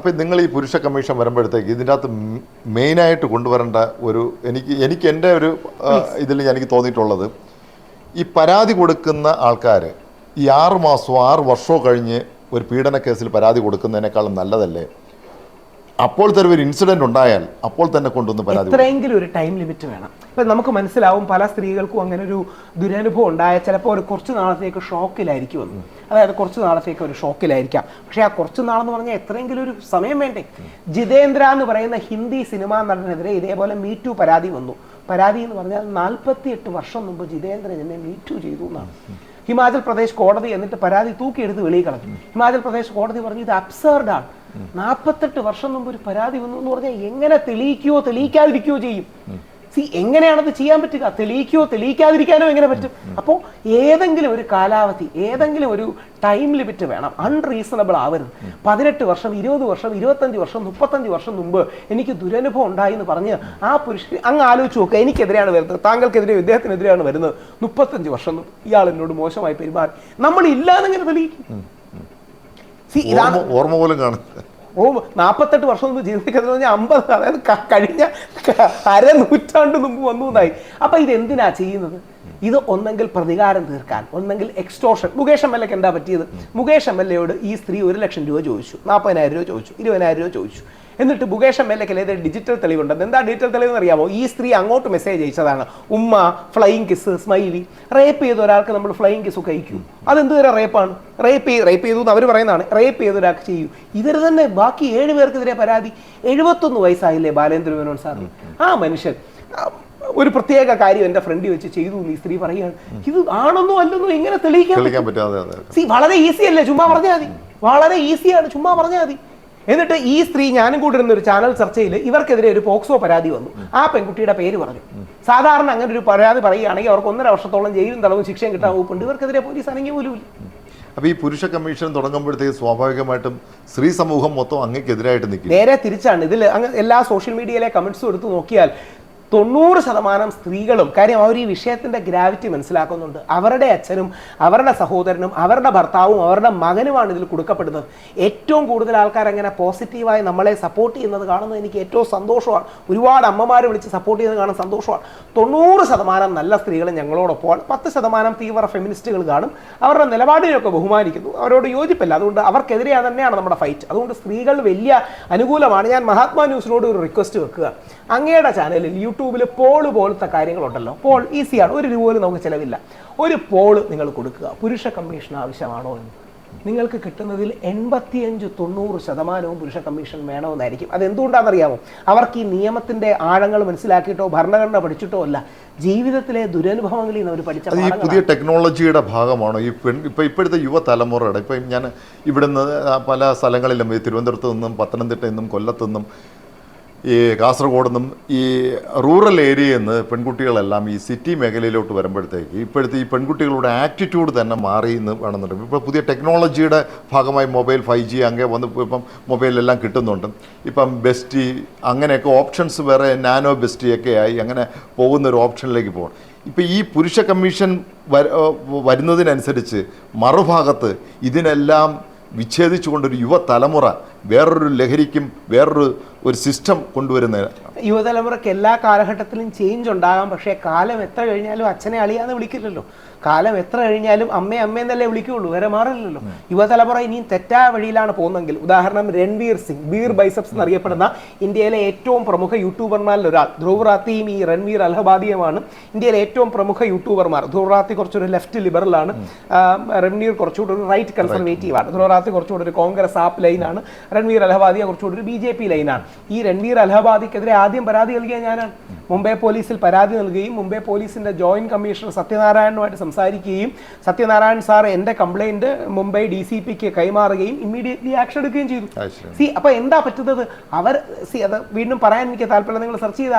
അപ്പം നിങ്ങൾ ഈ പുരുഷ കമ്മീഷൻ വരുമ്പോഴത്തേക്ക് ഇതിൻ്റെ അകത്ത് മെയിനായിട്ട് കൊണ്ടുവരേണ്ട ഒരു എനിക്ക് എൻ്റെ ഒരു ഇതിൽ എനിക്ക് തോന്നിയിട്ടുള്ളത്, ഈ പരാതി കൊടുക്കുന്ന ആൾക്കാർ ഈ 6 മാസമോ 6 വർഷമോ കഴിഞ്ഞ് ഒരു പീഡന കേസിൽ പരാതി കൊടുക്കുന്നതിനേക്കാളും നല്ലതല്ലേ അപ്പോൾ തന്നെ ഒരു ഇൻസിഡന്റ് ഉണ്ടായാൽ അപ്പോൾ തന്നെ കൊണ്ടുവന്ന് പരാതി. എത്രയെങ്കിലും ഒരു ടൈം ലിമിറ്റ് വേണം. ഇപ്പം നമുക്ക് മനസ്സിലാവും പല സ്ത്രീകൾക്കും അങ്ങനെ ഒരു ദുരനുഭവം ഉണ്ടായാൽ ചിലപ്പോൾ ഒരു കുറച്ച് നാളത്തേക്ക് ഷോക്കിലായിരിക്കും വന്നു, അതായത് കുറച്ച് നാളത്തേക്ക് ഒരു ഷോക്കിലായിരിക്കാം. പക്ഷേ ആ കുറച്ച് നാളെന്ന് പറഞ്ഞാൽ എത്രയെങ്കിലും ഒരു സമയം വേണ്ടേ? ജിതേന്ദ്ര എന്ന് പറയുന്ന ഹിന്ദി സിനിമാ നടനെതിരെ ഇതേപോലെ മീറ്റു പരാതി വന്നു. പരാതി എന്ന് പറഞ്ഞാൽ 48 വർഷം മുമ്പ് ജിതേന്ദ്രൻ എന്നെ മീറ്റു ചെയ്തു എന്നാണ്. ഹിമാചൽ പ്രദേശ് കോടതി എന്നിട്ട് പരാതി തൂക്കിയെടുത്ത് വെളിയിൽ കളഞ്ഞു. ഹിമാചൽ പ്രദേശ് കോടതി പറഞ്ഞു ഇത് അബ്സർഡാണ്. 48 വർഷം മുമ്പ് ഒരു പരാതി വന്നു എന്ന് പറഞ്ഞാൽ എങ്ങനെ തെളിയിക്കുകയോ തെളിയിക്കാതിരിക്കുകയോ ചെയ്യും? എങ്ങനെയാണത് ചെയ്യാൻ പറ്റുക? തെളിയിക്കുകയോ തെളിയിക്കാതിരിക്കാനോ എങ്ങനെ പറ്റും? അപ്പോൾ ഏതെങ്കിലും ഒരു കാലാവധി, ഏതെങ്കിലും ഒരു ടൈം ലിമിറ്റ് വേണം. അൺറീസണബിൾ ആവരുത്. 18 വർഷം, 20 വർഷം, 25 വർഷം, 35 വർഷം മുമ്പ് എനിക്ക് ദുരനുഭവം ഉണ്ടായി എന്ന് പറഞ്ഞ് ആ പുരുഷൻ അങ്ങ് ആലോചിച്ച് നോക്കുക, എനിക്കെതിരെയാണ് വരുന്നത്, താങ്കൾക്കെതിരെ ഇദ്ദേഹത്തിനെതിരെയാണ് വരുന്നത്, 35 വർഷം ഇയാൾ എന്നോട് മോശമായി പെരുമാറി, നമ്മൾ ഇല്ലാതെങ്ങനെ തെളിയിക്കും? ഓർമ്മ പോലും കാണുന്നത് 48 വർഷം മുമ്പ് ജീവിതത്തിൽ 50, അതായത് കഴിഞ്ഞ 1/2 നൂറ്റാണ്ട് മുമ്പ് വന്നു എന്നായി. അപ്പൊ ഇത് എന്തിനാ ചെയ്യുന്നത്? ഇത് ഒന്നെങ്കിൽ പ്രതികാരം തീർക്കാൻ, ഒന്നെങ്കിൽ എക്സ്റ്റോർഷൻ. മുകേഷ് എം എൽ എക്ക് എന്താ പറ്റിയത്? മുകേഷ് എം എൽ എയോട് ഈ സ്ത്രീ 1 ലക്ഷം രൂപ ചോദിച്ചു, 40,000 രൂപ ചോദിച്ചു, 20,000 രൂപ ചോദിച്ചു. എന്നിട്ട് മുകേഷ് എം എൽ എക്ക് ഏത് ഡിജിറ്റൽ തെളിവുണ്ടെന്ന്. എന്താ ഡിജിറ്റൽ തെളിവെന്ന് അറിയാമോ? ഈ സ്ത്രീ അങ്ങോട്ട് മെസ്സേജ് അയച്ചതാണ്, ഉമ്മ ഫ്ലൈയിങ് കിസ്, സ്മൈലി. റേപ്പ് ചെയ്ത ഒരാൾക്ക് നമ്മൾ ഫ്ലൈയിങ് കിസ് കഴിക്കും, അതെന്ത് തരം റേപ്പാണ്? റേപ്പ് ചെയ്തു എന്ന് അവർ പറയുന്നതാണ്. റേപ്പ് ചെയ്ത ഒരാൾക്ക് ചെയ്യൂ. ഇവർ തന്നെ ബാക്കി 7 പേർക്കെതിരെ പരാതി. 71 വയസ്സായില്ലേ ബാലേന്ദ്ര മേനോൻ സാറിന്? ആ മനുഷ്യൻ ഒരു പ്രത്യേക കാര്യം എൻ്റെ ഫ്രണ്ട് വെച്ച് ചെയ്തു എന്ന് ഈ സ്ത്രീ പറയുകയാണ്. ഇത് ആണെന്നോ അല്ലെന്നോ എങ്ങനെ തെളിയിക്കാൻ പറ്റും? വളരെ ഈസി അല്ലേ? ചുമ്മാ പറഞ്ഞാൽ മതി. വളരെ ഈസിയാണ്, ചുമ്മാ പറഞ്ഞാൽ മതി. എന്നിട്ട് ഈ സ്ത്രീ, ഞാനും കൂടെ ഇരുന്ന ഒരു ചാനൽ ചർച്ചയിൽ ഇവർക്കെതിരെ ഒരു പോക്സോ പരാതി വന്നു. ആ പെൺകുട്ടിയുടെ പേര് പറഞ്ഞു. സാധാരണ അങ്ങനെ ഒരു പരാതി പറയുകയാണെങ്കിൽ അവർക്ക് 1.5 വർഷത്തോളം ജയിലും തടവും ശിക്ഷയും കിട്ടാൻ വകുപ്പുണ്ട്. ഇവർക്കെതിരെ പോലീസ് അനങ്ങി പോലും ഇല്ല. അപ്പോൾ ഈ പുരുഷ കമ്മീഷൻ തുടങ്ങുമ്പോഴത്തേക്ക് സ്വാഭാവികമായിട്ടും സ്ത്രീ സമൂഹം മൊത്തം അങ്ങേക്കെതിരായിട്ട് നിൽക്കും. നേരെ തിരിച്ചാണ്. ഇതിൽ എല്ലാ സോഷ്യൽ മീഡിയയിലെ കമന്റ്സും എടുത്ത് നോക്കിയാൽ 90% സ്ത്രീകളും, കാര്യം അവർ ഈ വിഷയത്തിന്റെ ഗ്രാവിറ്റി മനസ്സിലാക്കുന്നുണ്ട്. അവരുടെ അച്ഛനും അവരുടെ സഹോദരനും അവരുടെ ഭർത്താവും അവരുടെ മകനുമാണ് ഇതിൽ കൊടുക്കപ്പെടുന്നത്. ഏറ്റവും കൂടുതൽ ആൾക്കാർ അങ്ങനെ പോസിറ്റീവായി നമ്മളെ സപ്പോർട്ട് ചെയ്യുന്നത് കാണുന്നത് എനിക്ക് ഏറ്റവും സന്തോഷമാണ്. ഒരുപാട് അമ്മമാർ വിളിച്ച് സപ്പോർട്ട് ചെയ്യുന്നത് കാണാൻ സന്തോഷമാണ്. 90% നല്ല സ്ത്രീകൾ ഞങ്ങളോടൊപ്പമാണ്. 10% തീവ്ര ഫെമിനിസ്റ്റുകൾ കാണും. അവരുടെ നിലപാടിനൊക്കെ ബഹുമാനിക്കുന്നു, അവരോട് യോജിപ്പില്ല. അതുകൊണ്ട് അവർക്കെതിരെ തന്നെയാണ് നമ്മുടെ ഫൈറ്റ്. അതുകൊണ്ട് സ്ത്രീകൾ വലിയ അനുകൂലമാണ്. ഞാൻ മഹാത്മാ ന്യൂസിനോട് ഒരു റിക്വസ്റ്റ് വെക്കുക, അങ്ങയുടെ ചാനലിൽ യൂട്യൂബിൽ പോള് പോലത്തെ കാര്യങ്ങളുണ്ടല്ലോ, പോൾ ഈസിയാണ്, 1 രൂപ പോലും നമുക്ക് ചിലവില്ല. ഒരു പോള് നിങ്ങൾ കൊടുക്കുക, പുരുഷ കമ്മീഷൻ ആവശ്യമാണോ എന്ന്. നിങ്ങൾക്ക് കിട്ടുന്നതിൽ 85-90% പുരുഷ കമ്മീഷൻ വേണമെന്നായിരിക്കും. അതെന്തുകൊണ്ടാണെന്നറിയാമോ? അവർക്ക് ഈ നിയമത്തിന്റെ ആഴങ്ങൾ മനസ്സിലാക്കിയിട്ടോ ഭരണഘടന പഠിച്ചിട്ടോ അല്ല, ജീവിതത്തിലെ ദുരനുഭവങ്ങളിൽ നിന്ന് അവർ പഠിച്ച. ഈ പുതിയ ടെക്നോളജിയുടെ ഭാഗമാണോ ഈ ഇപ്പോഴത്തെ യുവതലമുറയുടെ? ഇപ്പം ഞാൻ ഇവിടുന്ന് പല സ്ഥലങ്ങളിലും, തിരുവനന്തപുരത്ത് നിന്നും പത്തനംതിട്ടയിൽ നിന്നും കൊല്ലത്തു നിന്നും ഈ കാസർഗോഡ് നിന്നും ഈ റൂറൽ ഏരിയയിൽ നിന്ന് പെൺകുട്ടികളെല്ലാം ഈ സിറ്റി മേഖലയിലോട്ട് വരുമ്പോഴത്തേക്ക് ഇപ്പോഴത്തെ ഈ പെൺകുട്ടികളുടെ ആറ്റിറ്റ്യൂഡ് തന്നെ മാറി എന്ന് വേണമെന്നുണ്ട്. ഇപ്പോൾ പുതിയ ടെക്നോളജിയുടെ ഭാഗമായി മൊബൈൽ 5G അങ്ങനെ വന്ന് ഇപ്പം മൊബൈലെല്ലാം കിട്ടുന്നുണ്ട്. ഇപ്പം ബെസ്റ്റി അങ്ങനെയൊക്കെ ഓപ്ഷൻസ്, വേറെ നാനോ ബെസ്റ്റിയൊക്കെ ആയി അങ്ങനെ പോകുന്നൊരു ഓപ്ഷനിലേക്ക് പോകണം. ഇപ്പം ഈ പുരുഷ കമ്മീഷൻ വരുന്നതിനനുസരിച്ച് മറുഭാഗത്ത് ഇതിനെല്ലാം വിച്ഛേദിച്ചുകൊണ്ടൊരു യുവതലമുറ വേറൊരു ലഹരിക്കും വേറൊരു സിസ്റ്റം കൊണ്ടുവരുന്ന യുവതലമുറയ്ക്ക് എല്ലാ കാലഘട്ടത്തിലും ചേഞ്ച് ഉണ്ടാകാം. പക്ഷേ കാലം എത്ര കഴിഞ്ഞാലും അച്ഛനെ അളിയാന്ന് വിളിക്കില്ലല്ലോ. കാലം എത്ര കഴിഞ്ഞാലും അമ്മയെന്നല്ലേ വിളിക്കുകയുള്ളൂ, വേറെ മാറില്ലല്ലോ. യുവതലമുറ ഇനിയും തെറ്റായ വഴിയിലാണ് പോകുന്നതെങ്കിൽ, ഉദാഹരണം രൺവീർ സിംഗ്, ബീർ ബൈസപ്സ് എന്നറിയപ്പെടുന്ന ഇന്ത്യയിലെ ഏറ്റവും പ്രമുഖ യൂട്യൂബർമാരിൽ ഒരാൾ. ധ്രുവ് റാത്തിയും ഈ രൺവീർ അൽഹബാദിയുമാണ് ഇന്ത്യയിലെ ഏറ്റവും പ്രമുഖ യൂട്യൂബർമാർ. ധ്രുവ് റാത്തി കുറച്ചൊരു ലെഫ്റ്റ് ലിബറലാണ്, രൺവീർ കുറച്ചുകൂടി ഒരു റൈറ്റ് കൺസർവേറ്റീവ് ആണ്. ധ്രുവ് റാത്തി കുറച്ചുകൂടി ഒരു കോൺഗ്രസ് ആപ്പ് ലൈനാണ്, രൺവീർ അൽഹബാദിയ കുറച്ചുകൂടി ഒരു BJP ലൈനാണ്. ഈ രൺവീർ അൽഹബാദിക്കെതിരെ ആദ്യം പരാതി നൽകിയ ഞാനാണ്. മുംബൈ പോലീസിൽ പരാതി നൽകുകയും മുംബൈ പോലീസിന്റെ ജോയിന്റ് കമ്മീഷണർ സത്യനാരായണനുമായിട്ട് സംസാരിക്കുകയും സത്യനാരായൺ സാർ എൻ്റെ കംപ്ലൈന്റ് മുംബൈ DCPക്ക് കൈമാറുകയും ഇമ്മീഡിയറ്റ്ലി ആക്ഷൻ എടുക്കുകയും ചെയ്തു. അപ്പൊ എന്താ പറ്റുന്നത്? അത് വീണ്ടും പറയാൻ എനിക്ക് താല്പര്യം, നിങ്ങൾ സെർച്ച് ചെയ്ത